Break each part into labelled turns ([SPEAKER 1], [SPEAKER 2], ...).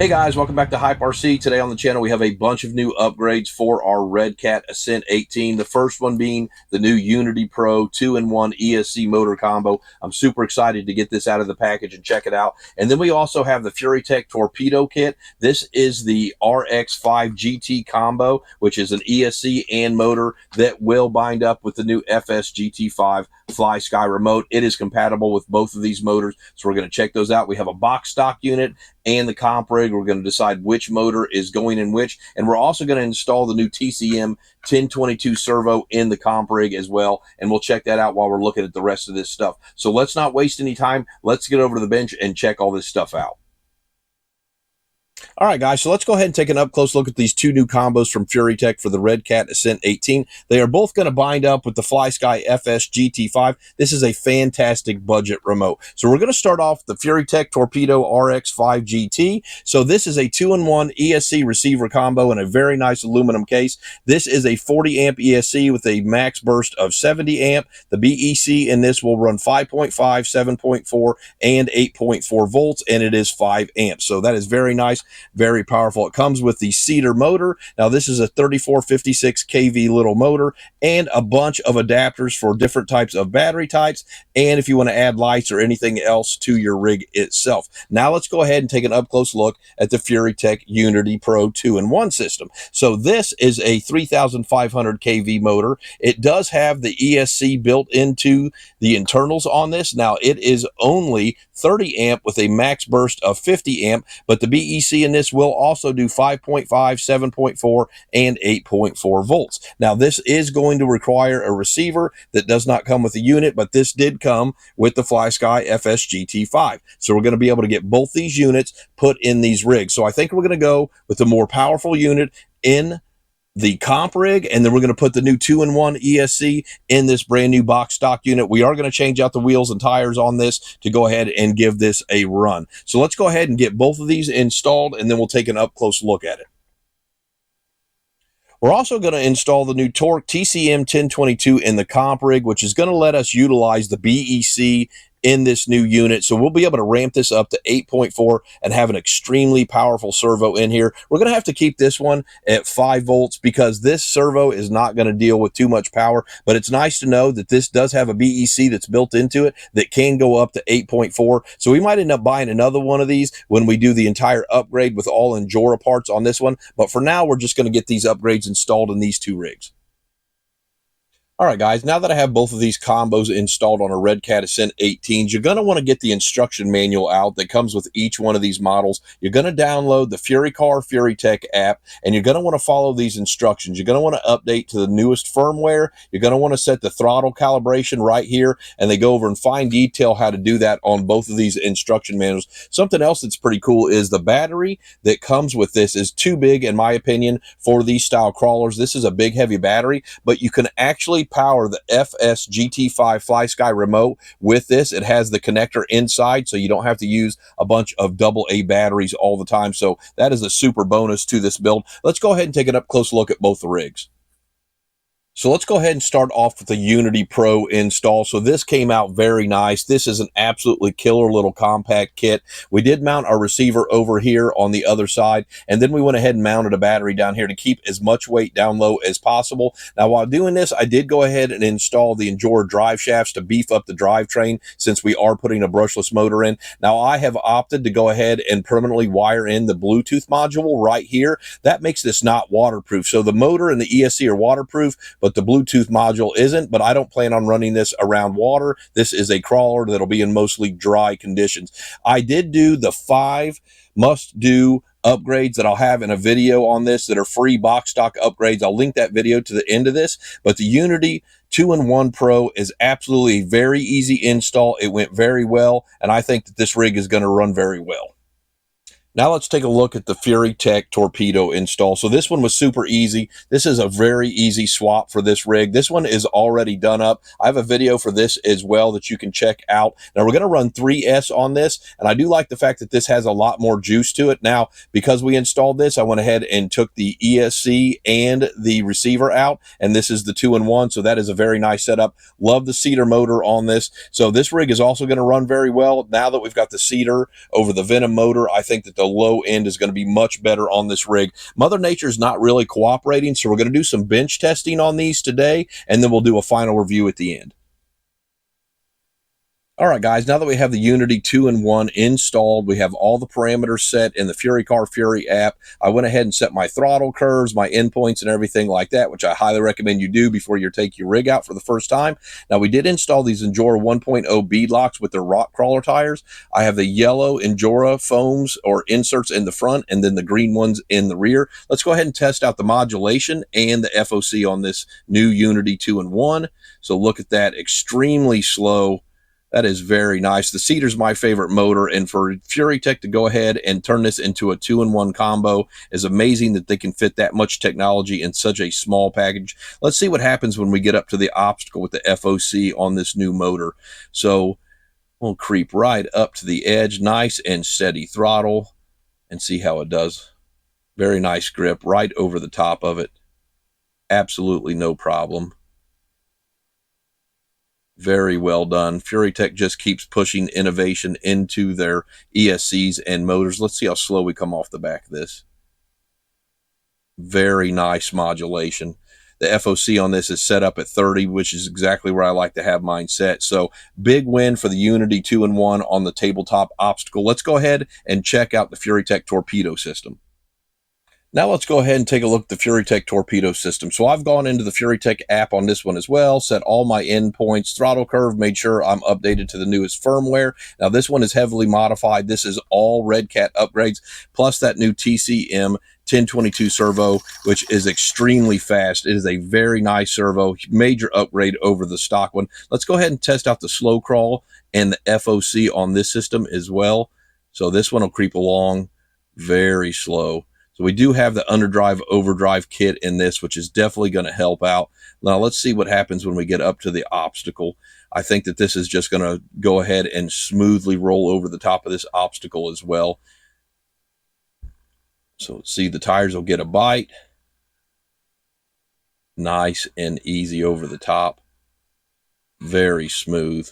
[SPEAKER 1] Hey guys, welcome back to Hype RC. Today on the channel we have a bunch of new upgrades for our Redcat Ascent 18. The first one being the new Unity Pro 2-in-1 ESC motor combo. I'm super excited to get this out of the package and check it out. And then we also have the Furitek Torpedo kit. This is the RX-5 GT combo, which is an ESC and motor that will bind up with the new FS GT5 Flysky remote. It is compatible with both of these motors, so we're going to check those out. We have a box stock unit and the comp rig. We're going to decide which motor is going in which, and we're also going to install the new TCM-1022 servo in the comp rig as well, and we'll check that out while we're looking at the rest of this stuff. So let's not waste any time. Let's get over to the bench and check all this stuff out. All right, guys, so let's go ahead and take an up-close look at these two new combos from Furitek for the Redcat Ascent 18. They are both going to bind up with the Flysky FS GT5. This is a fantastic budget remote. So we're going to start off the Furitek Torpedo RX-5 GT. So this is a 2-in-1 ESC receiver combo in a very nice aluminum case. This is a 40-amp ESC with a max burst of 70 amp. The BEC in this will run 5.5, 7.4, and 8.4 volts, and it is 5 amps. So that is very nice. Very powerful. It comes with the cedar motor. Now this is a 3456 kV little motor and a bunch of adapters for different types of battery types, and if you want to add lights or anything else to your rig itself. Now let's go ahead and take an up close look at the Furitek Unity Pro 2-in-1 system. So this is a 3500 kV motor. It does have the ESC built into the internals on this. Now it is only 30 amp with a max burst of 50 amp, but the BEC in this will also do 5.5, 7.4, and 8.4 volts. Now this is going to require a receiver that does not come with a unit, but this did come with the Flysky FS GT5. So we're going to be able to get both these units put in these rigs. So I think we're going to go with the more powerful unit in the comp rig, and then we're going to put the new 2-in-1 ESC in this brand new box stock unit. We are going to change out the wheels and tires on this to go ahead and give this a run. So let's go ahead and get both of these installed, and then we'll take an up close look at it. We're also going to install the new TORQ TCM-1022 in the comp rig, which is going to let us utilize the BEC in this new unit. So we'll be able to ramp this up to 8.4 and have an extremely powerful servo in here. We're going to have to keep this one at 5 volts because this servo is not going to deal with too much power, but it's nice to know that this does have a BEC that's built into it that can go up to 8.4. So we might end up buying another one of these when we do the entire upgrade with all Endura parts on this one. But for now, we're just going to get these upgrades installed in these two rigs. All right, guys, now that I have both of these combos installed on a Redcat Ascent 18s, you're going to want to get the instruction manual out that comes with each one of these models. You're going to download the Furitek app, and you're going to want to follow these instructions. You're going to want to update to the newest firmware. You're going to want to set the throttle calibration right here, and they go over in fine detail how to do that on both of these instruction manuals. Something else that's pretty cool is the battery that comes with this is too big, in my opinion, for these style crawlers. This is a big, heavy battery, but you can actually power the FS GT5 Flysky remote with this. It has the connector inside, so you don't have to use a bunch of AA batteries all the time. So that is a super bonus to this build. Let's go ahead and take an up close look at both the rigs. So let's go ahead and start off with the Unity Pro install. So this came out very nice. This is an absolutely killer little compact kit. We did mount our receiver over here on the other side, and then we went ahead and mounted a battery down here to keep as much weight down low as possible. Now, while doing this, I did go ahead and install the Endura drive shafts to beef up the drivetrain since we are putting a brushless motor in. Now, I have opted to go ahead and permanently wire in the Bluetooth module right here. That makes this not waterproof. So the motor and the ESC are waterproof, but the Bluetooth module isn't. But I don't plan on running this around water. This is a crawler that'll be in mostly dry conditions. I did do the 5 must-do upgrades that I'll have in a video on this that are free box stock upgrades. I'll link that video to the end of this. But the Unity 2-in-1 Pro is absolutely a very easy install. It went very well, and I think that this rig is going to run very well. Now let's take a look at the Furitek Torpedo install. So this one was super easy. This is a very easy swap for this rig. This one is already done up. I have a video for this as well that you can check out. Now we're going to run 3S on this, and I do like the fact that this has a lot more juice to it. Now, because we installed this, I went ahead and took the ESC and the receiver out, and this is the 2-in-1, so that is a very nice setup. Love the cedar motor on this. So this rig is also going to run very well. Now that we've got the cedar over the Venom motor, I think that the low end is going to be much better on this rig. Mother Nature is not really cooperating, so we're going to do some bench testing on these today, and then we'll do a final review at the end. All right, guys, now that we have the Unity 2-in-1 installed, we have all the parameters set in the Fury app. I went ahead and set my throttle curves, my endpoints, and everything like that, which I highly recommend you do before you take your rig out for the first time. Now, we did install these Endura 1.0 bead locks with their rock crawler tires. I have the yellow Endura foams or inserts in the front and then the green ones in the rear. Let's go ahead and test out the modulation and the FOC on this new Unity 2-in-1. So look at that, extremely slow. That is very nice. The Cedar's my favorite motor, and for Furitek to go ahead and turn this into a 2-in-1 combo is amazing that they can fit that much technology in such a small package. Let's see what happens when we get up to the obstacle with the FOC on this new motor. So we'll creep right up to the edge, nice and steady throttle, and see how it does. Very nice grip right over the top of it. Absolutely no problem. Very well done. Furitek just keeps pushing innovation into their ESCs and motors. Let's see how slow we come off the back of this. Very nice modulation. The FOC on this is set up at 30, which is exactly where I like to have mine set. So big win for the Unity 2-in-1 on the tabletop obstacle. Let's go ahead and check out the Furitek Torpedo system. Now let's go ahead and take a look at the Furitek Torpedo system. So I've gone into the Furitek app on this one as well, set all my endpoints, throttle curve, made sure I'm updated to the newest firmware. Now this one is heavily modified. This is all Redcat upgrades, plus that new TCM-1022 servo, which is extremely fast. It is a very nice servo, major upgrade over the stock one. Let's go ahead and test out the slow crawl and the FOC on this system as well. So this one will creep along very slow. So we do have the underdrive overdrive kit in this, which is definitely going to help out. Now let's see what happens when we get up to the obstacle. I think that this is just going to go ahead and smoothly roll over the top of this obstacle as well. So see, the tires will get a bite. Nice and easy over the top. Very smooth.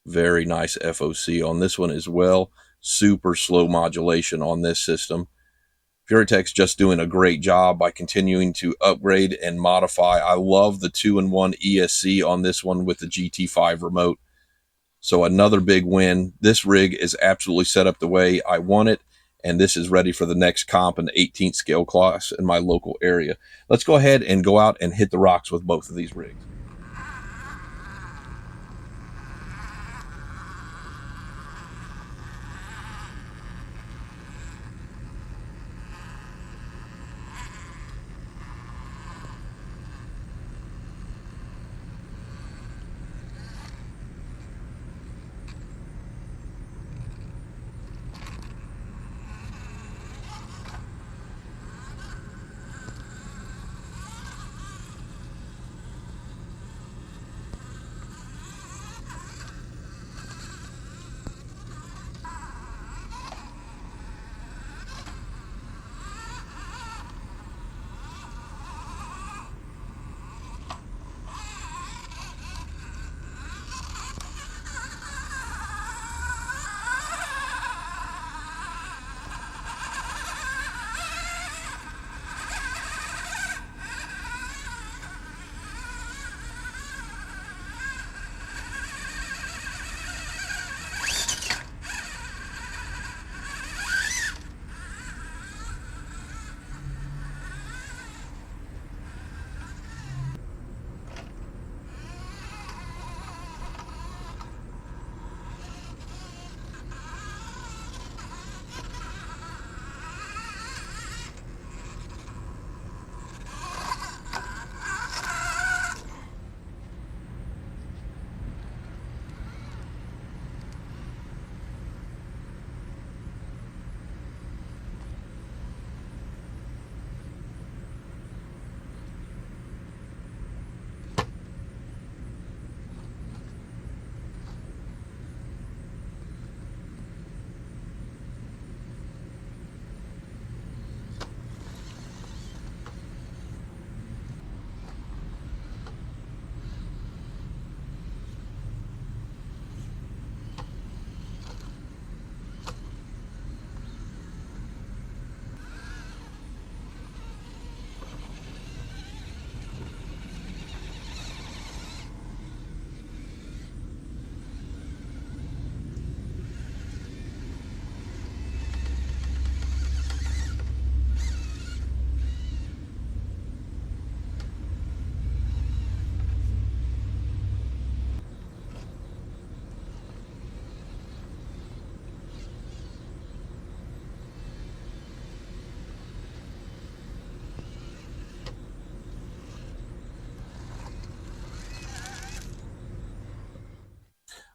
[SPEAKER 1] Very nice FOC on this one as well. Super slow modulation on this system. Furitek's just doing a great job by continuing to upgrade and modify. I love the 2-in-1 ESC on this one with the GT5 remote. So another big win. This rig is absolutely set up the way I want it, and this is ready for the next comp in the 18th scale class in my local area. Let's go ahead and go out and hit the rocks with both of these rigs.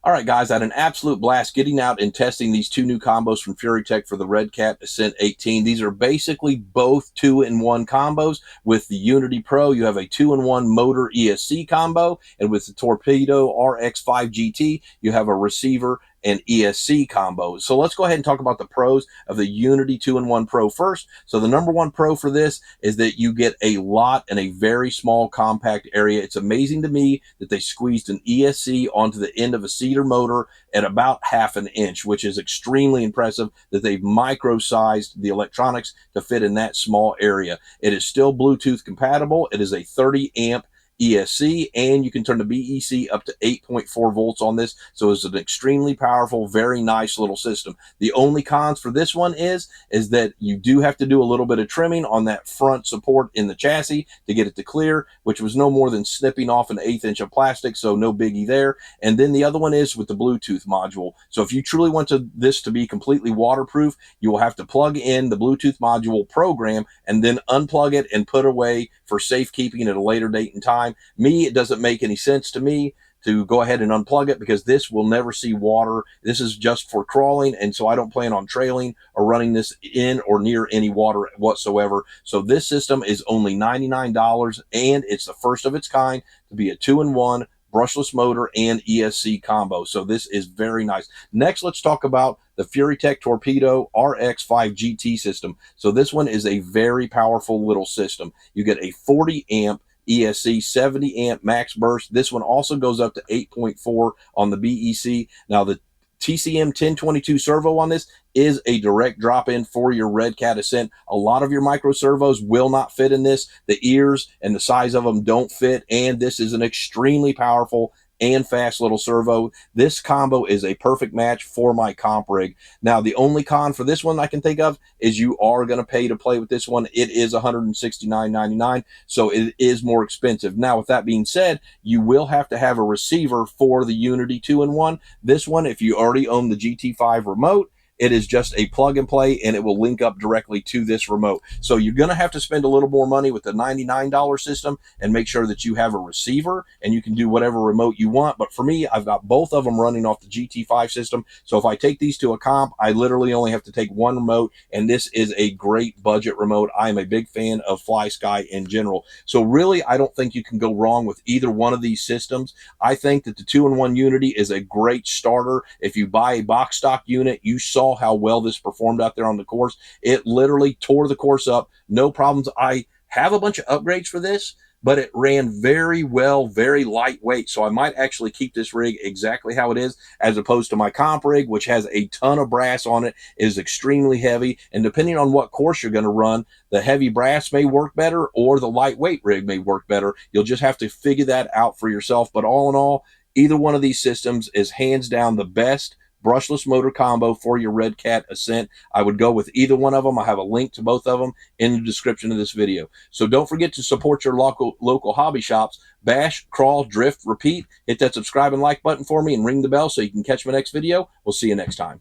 [SPEAKER 1] All right, guys, I had an absolute blast getting out and testing these two new combos from Furitek for the Redcat Ascent 18. These are basically both 2-in-1 combos. With the Unity Pro, you have a 2-in-1 motor ESC combo, and with the Torpedo RX-5 GT, you have a receiver and ESC combo. So let's go ahead and talk about the pros of the Unity 2-in-1 Pro first. So the number one pro for this is that you get a lot in a very small compact area. It's amazing to me that they squeezed an ESC onto the end of a cedar motor at about 1/2 inch, which is extremely impressive that they've micro-sized the electronics to fit in that small area. It is still Bluetooth compatible. It is a 30 amp ESC, and you can turn the BEC up to 8.4 volts on this. So it's an extremely powerful, very nice little system. The only cons for this one is that you do have to do a little bit of trimming on that front support in the chassis to get it to clear, which was no more than snipping off an 1/8 inch of plastic, so no biggie there. And then the other one is with the Bluetooth module. So if you truly want this to be completely waterproof, you will have to plug in the Bluetooth module program and then unplug it and put away for safekeeping at a later date and time. It doesn't make any sense to me to go ahead and unplug it because this will never see water. This is just for crawling, and so I don't plan on trailing or running this in or near any water whatsoever. So this system is only $99, and it's the first of its kind to be a 2-in-1 brushless motor and ESC combo. So this is very nice. Next, let's talk about the Furitek Torpedo RX-5 GT system. So this one is a very powerful little system. You get a 40 amp ESC, 70 amp max burst. This one also goes up to 8.4 on the BEC. Now the TCM-1022 servo on this is a direct drop-in for your Redcat Ascent. A lot of your micro servos will not fit in this. The ears and the size of them don't fit, and this is an extremely powerful and fast little servo. This combo is a perfect match for my comp rig. Now, the only con for this one I can think of is you are going to pay to play with this one. It is $169.99, so it is more expensive. Now, with that being said, you will have to have a receiver for the Unity 2-in-1. This one, if you already own the GT5 remote, it is just a plug and play, and it will link up directly to this remote. So you're going to have to spend a little more money with the $99 system and make sure that you have a receiver and you can do whatever remote you want. But for me, I've got both of them running off the GT5 system. So if I take these to a comp, I literally only have to take one remote, and this is a great budget remote. I am a big fan of Flysky in general. So really, I don't think you can go wrong with either one of these systems. I think that the 2-in-1 Unity is a great starter. If you buy a box stock unit, you saw how well this performed out there on the course. It literally tore the course up, no problems. I have a bunch of upgrades for this, but it ran very well, very lightweight. So I might actually keep this rig exactly how it is, as opposed to my comp rig, which has a ton of brass on it, is extremely heavy. And depending on what course you're going to run, the heavy brass may work better or the lightweight rig may work better. You'll just have to figure that out for yourself. But all in all, either one of these systems is hands down the best brushless motor combo for your Redcat Ascent. I would go with either one of them. I have a link to both of them in the description of this video. So don't forget to support your local hobby shops. Bash, crawl, drift, repeat. Hit that subscribe and like button for me and ring the bell so you can catch my next video. We'll see you next time.